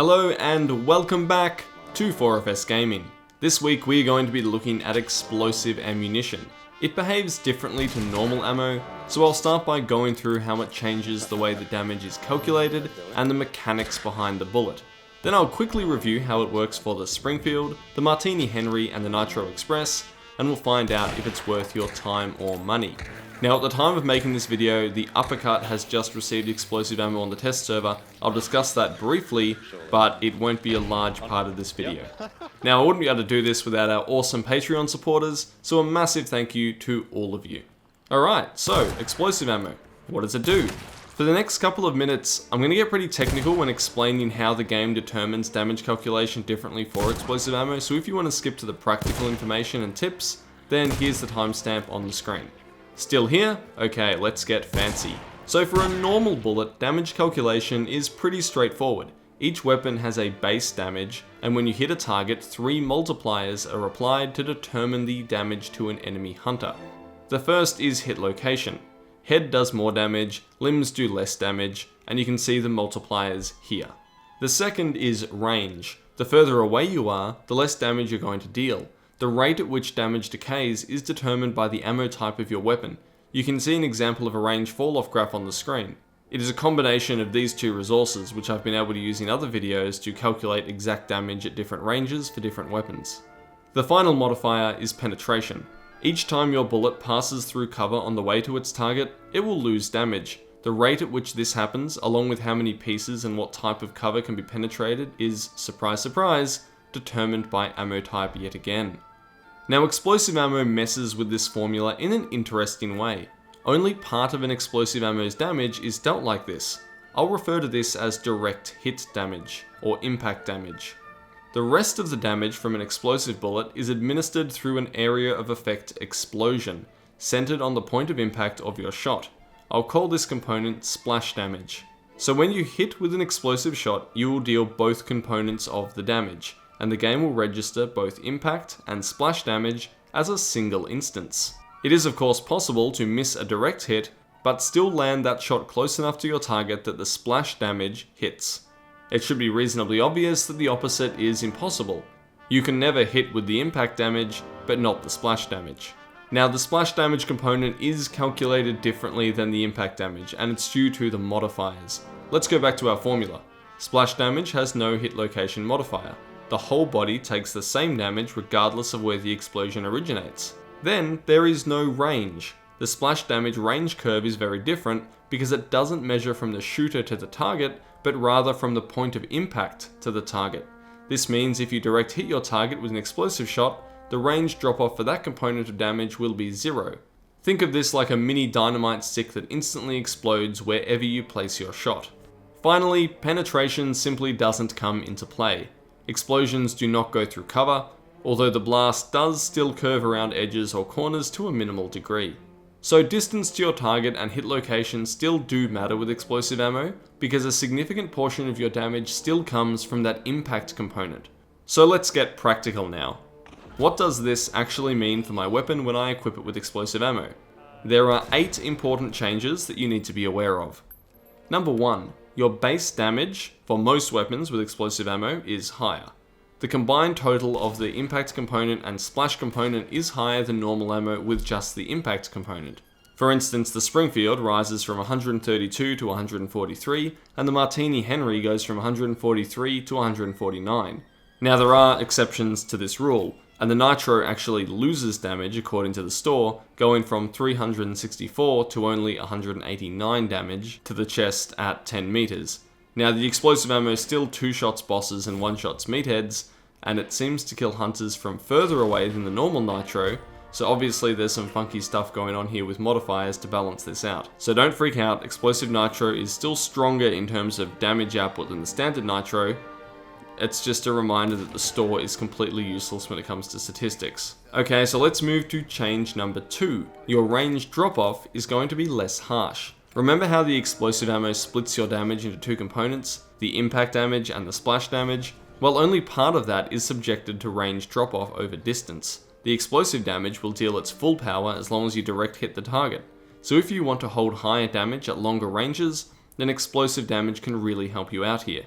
Hello and welcome back to 4FS Gaming. This week we are going to be looking at explosive ammunition. It behaves differently to normal ammo, so I'll start by going through how it changes the way the damage is calculated and the mechanics behind the bullet. Then I'll quickly review how it works for the Springfield, the Martini Henry and the Nitro Express, and we'll find out if it's worth your time or money. Now at the time of making this video, the Uppercut has just received explosive ammo on the test server. I'll discuss that briefly, but it won't be a large part of this video. Now I wouldn't be able to do this without our awesome Patreon supporters, so a massive thank you to all of you. Alright, so explosive ammo. What does it do? For the next couple of minutes, I'm going to get pretty technical when explaining how the game determines damage calculation differently for explosive ammo, so if you want to skip to the practical information and tips, then here's the timestamp on the screen. Still here? Okay, let's get fancy. So for a normal bullet, damage calculation is pretty straightforward. Each weapon has a base damage, and when you hit a target, 3 multipliers are applied to determine the damage to an enemy hunter. The first is hit location. Head does more damage, limbs do less damage, and you can see the multipliers here. The second is range. The further away you are, the less damage you're going to deal. The rate at which damage decays is determined by the ammo type of your weapon. You can see an example of a range fall-off graph on the screen. It is a combination of these two resources, which I've been able to use in other videos to calculate exact damage at different ranges for different weapons. The final modifier is penetration. Each time your bullet passes through cover on the way to its target, it will lose damage. The rate at which this happens, along with how many pieces and what type of cover can be penetrated, is, surprise surprise, determined by ammo type yet again. Now explosive ammo messes with this formula in an interesting way. Only part of an explosive ammo's damage is dealt like this. I'll refer to this as direct hit damage, or impact damage. The rest of the damage from an explosive bullet is administered through an area of effect explosion, centered on the point of impact of your shot. I'll call this component splash damage. So when you hit with an explosive shot, you will deal both components of the damage, and the game will register both impact and splash damage as a single instance. It is of course possible to miss a direct hit, but still land that shot close enough to your target that the splash damage hits. It should be reasonably obvious that the opposite is impossible. You can never hit with the impact damage, but not the splash damage. Now the splash damage component is calculated differently than the impact damage, and it's due to the modifiers. Let's go back to our formula. Splash damage has no hit location modifier. The whole body takes the same damage regardless of where the explosion originates. Then there is no range. The splash damage range curve is very different because it doesn't measure from the shooter to the target, but rather from the point of impact to the target. This means if you direct hit your target with an explosive shot, the range drop off for that component of damage will be 0. Think of this like a mini dynamite stick that instantly explodes wherever you place your shot. Finally, penetration simply doesn't come into play. Explosions do not go through cover, although the blast does still curve around edges or corners to a minimal degree. So distance to your target and hit location still do matter with explosive ammo, because a significant portion of your damage still comes from that impact component. So let's get practical now. What does this actually mean for my weapon when I equip it with explosive ammo? There are 8 important changes that you need to be aware of. Number 1. Your base damage for most weapons with explosive ammo is higher. The combined total of the impact component and splash component is higher than normal ammo with just the impact component. For instance, the Springfield rises from 132 to 143, and the Martini Henry goes from 143 to 149. Now there are exceptions to this rule, and the Nitro actually loses damage according to the store, going from 364 to only 189 damage to the chest at 10 meters. Now the explosive ammo is still 2 shots bosses and 1 shots meatheads, and it seems to kill hunters from further away than the normal Nitro, so obviously there's some funky stuff going on here with modifiers to balance this out. So don't freak out, explosive Nitro is still stronger in terms of damage output than the standard Nitro. It's just a reminder that the store is completely useless when it comes to statistics. Okay, so let's move to change number 2. Your range drop-off is going to be less harsh. Remember how the explosive ammo splits your damage into 2 components, the impact damage and the splash damage? Well, only part of that is subjected to range drop-off over distance. The explosive damage will deal its full power as long as you direct hit the target. So if you want to hold higher damage at longer ranges, then explosive damage can really help you out here.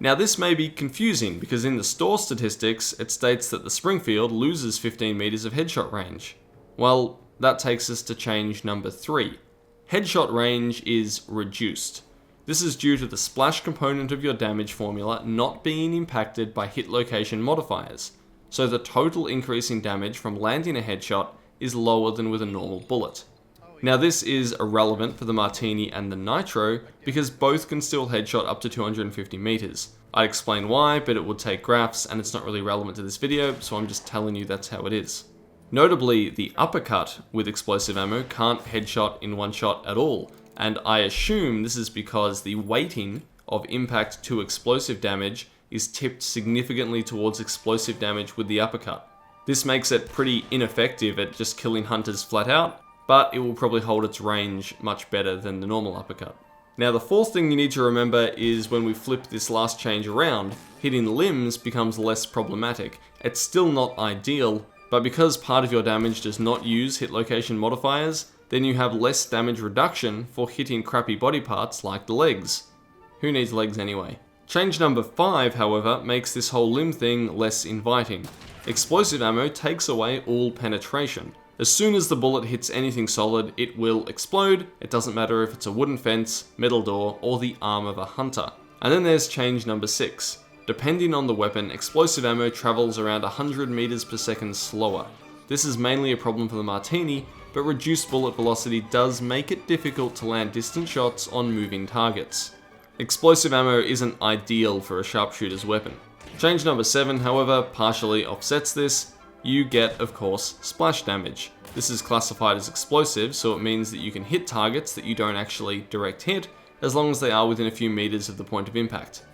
Now this may be confusing because in the store statistics it states that the Springfield loses 15 meters of headshot range. Well, that takes us to change number 3. Headshot range is reduced. This is due to the splash component of your damage formula not being impacted by hit location modifiers, so the total increase in damage from landing a headshot is lower than with a normal bullet. Now this is irrelevant for the Martini and the Nitro because both can still headshot up to 250 meters. I'd explain why, but it would take graphs and it's not really relevant to this video, so I'm just telling you that's how it is. Notably, the uppercut with explosive ammo can't headshot in one shot at all, and I assume this is because the weighting of impact to explosive damage is tipped significantly towards explosive damage with the uppercut. This makes it pretty ineffective at just killing hunters flat out, but it will probably hold its range much better than the normal uppercut. Now the fourth thing you need to remember is when we flip this last change around, hitting limbs becomes less problematic. It's still not ideal, but because part of your damage does not use hit location modifiers, then you have less damage reduction for hitting crappy body parts like the legs. Who needs legs anyway? Change number 5, however, makes this whole limb thing less inviting. Explosive ammo takes away all penetration. As soon as the bullet hits anything solid, it will explode. It doesn't matter if it's a wooden fence, metal door, or the arm of a hunter. And then there's change number 6. Depending on the weapon, explosive ammo travels around 100 meters per second slower. This is mainly a problem for the Martini, but reduced bullet velocity does make it difficult to land distant shots on moving targets. Explosive ammo isn't ideal for a sharpshooter's weapon. Change number 7, however, partially offsets this. You get, of course, splash damage. This is classified as explosive, so it means that you can hit targets that you don't actually direct hit, as long as they are within a few meters of the point of impact.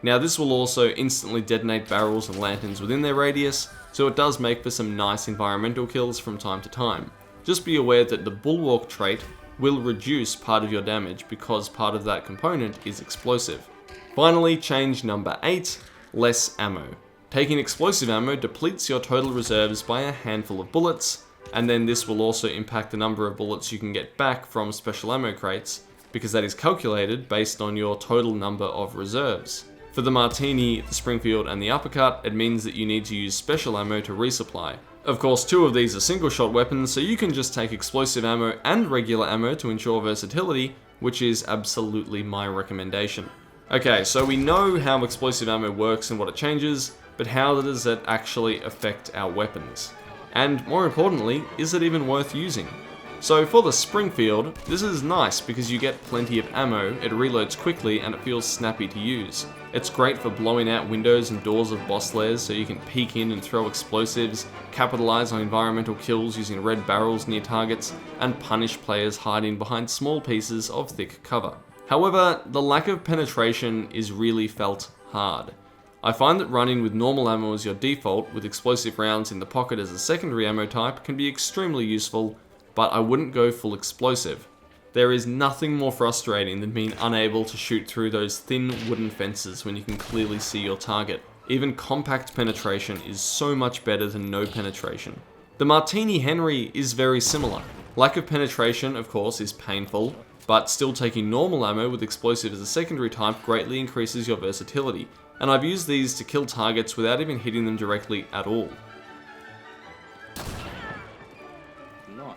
Now this will also instantly detonate barrels and lanterns within their radius, so it does make for some nice environmental kills from time to time. Just be aware that the bulwark trait will reduce part of your damage because part of that component is explosive. Finally, change number 8, less ammo. Taking explosive ammo depletes your total reserves by a handful of bullets, and then this will also impact the number of bullets you can get back from special ammo crates, because that is calculated based on your total number of reserves. For the Martini, the Springfield, and the uppercut, it means that you need to use special ammo to resupply. Of course, 2 of these are single shot weapons, so you can just take explosive ammo and regular ammo to ensure versatility, which is absolutely my recommendation. Okay, so we know how explosive ammo works and what it changes, but how does it actually affect our weapons? And more importantly, is it even worth using? So for the Springfield, this is nice because you get plenty of ammo, it reloads quickly, and it feels snappy to use. It's great for blowing out windows and doors of boss lairs so you can peek in and throw explosives, capitalize on environmental kills using red barrels near targets, and punish players hiding behind small pieces of thick cover. However, the lack of penetration is really felt hard. I find that running with normal ammo as your default, with explosive rounds in the pocket as a secondary ammo type, can be extremely useful, but I wouldn't go full explosive. There is nothing more frustrating than being unable to shoot through those thin wooden fences when you can clearly see your target. Even compact penetration is so much better than no penetration. The Martini Henry is very similar. Lack of penetration, of course, is painful, but still taking normal ammo with explosive as a secondary type greatly increases your versatility, and I've used these to kill targets without even hitting them directly at all.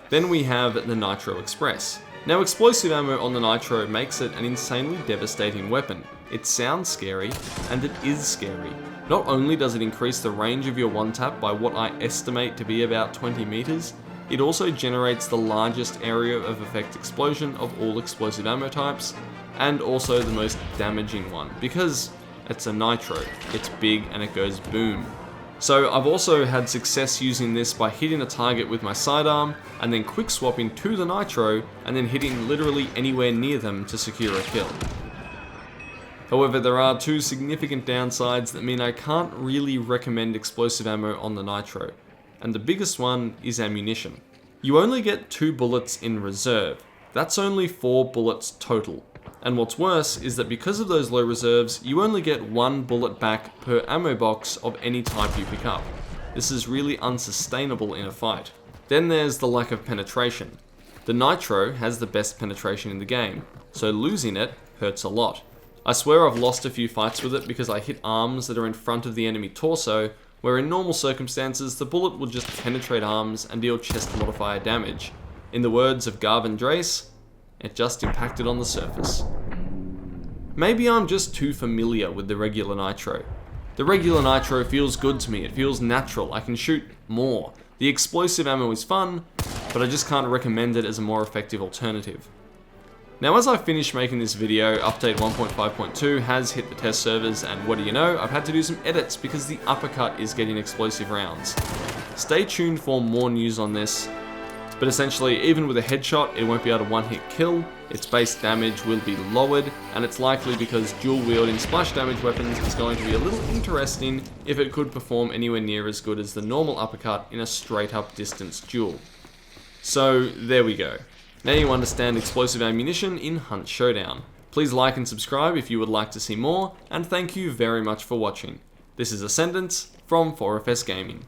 Then we have the Nitro Express. Now explosive ammo on the Nitro makes it an insanely devastating weapon. It sounds scary, and it is scary. Not only does it increase the range of your one tap by what I estimate to be about 20 meters, it also generates the largest area of effect explosion of all explosive ammo types, and also the most damaging one, because it's a Nitro, it's big and it goes boom. So I've also had success using this by hitting a target with my sidearm, and then quick swapping to the Nitro, and then hitting literally anywhere near them to secure a kill. However, there are 2 significant downsides that mean I can't really recommend explosive ammo on the Nitro, and the biggest one is ammunition. You only get 2 bullets in reserve. That's only 4 bullets total. And what's worse is that because of those low reserves, you only get 1 bullet back per ammo box of any type you pick up. This is really unsustainable in a fight. Then there's the lack of penetration. The Nitro has the best penetration in the game, so losing it hurts a lot. I swear I've lost a few fights with it because I hit arms that are in front of the enemy torso, where in normal circumstances the bullet will just penetrate arms and deal chest modifier damage. In the words of Garvin Drace, it just impacted on the surface. Maybe I'm just too familiar with the regular nitro. The regular nitro feels good to me, it feels natural, I can shoot more. The explosive ammo is fun, but I just can't recommend it as a more effective alternative. Now as I finish making this video, update 1.5.2 has hit the test servers, and what do you know, I've had to do some edits because the uppercut is getting explosive rounds. Stay tuned for more news on this, but essentially even with a headshot it won't be able to one-hit kill, its base damage will be lowered, and it's likely because dual wielding splash damage weapons is going to be a little interesting if it could perform anywhere near as good as the normal uppercut in a straight up distance duel. So there we go. Now you understand explosive ammunition in Hunt Showdown. Please like and subscribe if you would like to see more, and thank you very much for watching. This is Ascendance from 4FS Gaming.